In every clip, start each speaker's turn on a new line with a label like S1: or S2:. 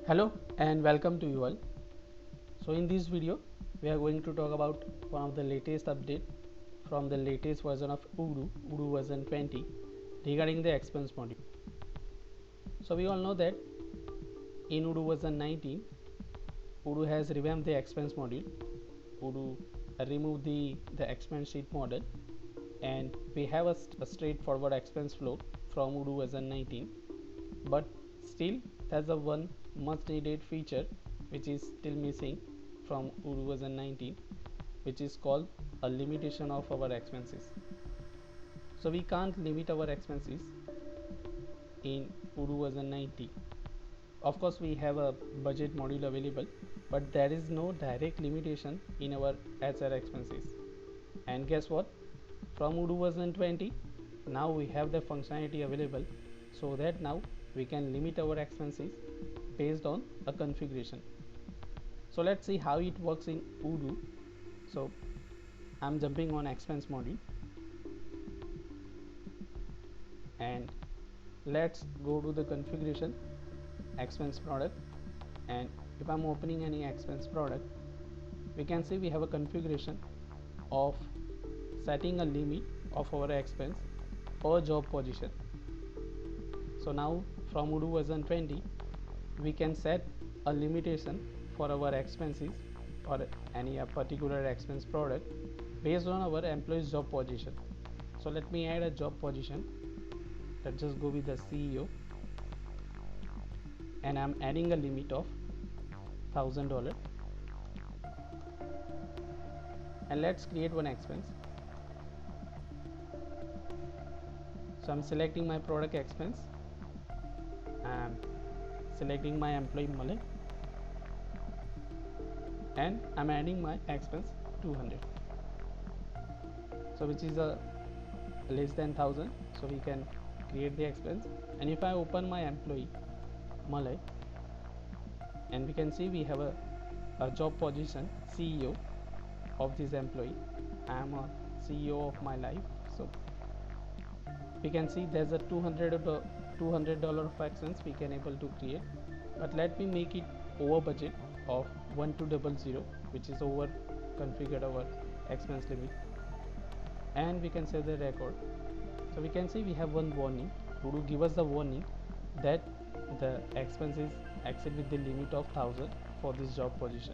S1: Hello and welcome to you all. So in this video we are going to talk about one of the latest update from the latest version of Odoo version 20 regarding the expense module. So we all know that in Odoo version 19 Odoo has revamped the expense module. Odoo removed the expense sheet model and we have a straightforward expense flow from Odoo version 19, but still there's a one much needed feature which is still missing from Odoo version 19, which is called a limitation of our expenses. So we can't limit our expenses in Odoo version 90. Of course we have a budget module available, but there is no direct limitation in our HR expenses. And guess what, from Odoo version 20 now we have the functionality available, so that now we can limit our expenses based on a configuration. So let's see how it works in Odoo. So I'm jumping on expense module and let's go to the configuration, expense product, and if I'm opening any expense product, we can see we have a configuration of setting a limit of our expense per job position. So now from Odoo version 20 we can set a limitation for our expenses or any particular expense product based on our employee's job position. So let me add a job position. Let's just go with the CEO and I'm adding a limit of $1,000, and let's create one expense. So I'm selecting my product expense, I'm selecting my employee Malay, and I'm adding my expense 200, so which is a less than 1000, so we can create the expense. And if I open my employee Malay, and we can see we have a job position CEO of this employee. I am a CEO of my life, so we can see there's a $200 of expense we can able to create, but let me make it over budget of 1200, which is over configured our expense limit, and we can save the record. So we can see we have one warning. Odoo give us the warning that the expenses exceed with the limit of 1000 for this job position.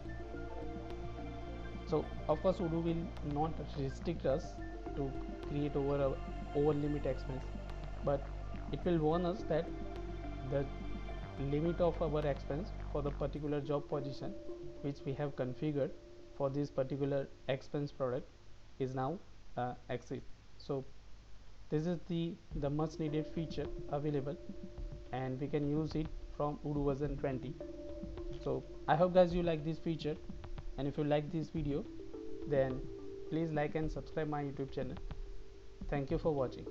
S1: So of course Odoo will not restrict us to create over limit expense, but it will warn us that the limit of our expense for the particular job position which we have configured for this particular expense product is now exceed. So this is the much needed feature available, and we can use it from Odoo version 20. So I hope guys you like this feature, and if you like this video then please like and subscribe my YouTube channel. Thank you for watching.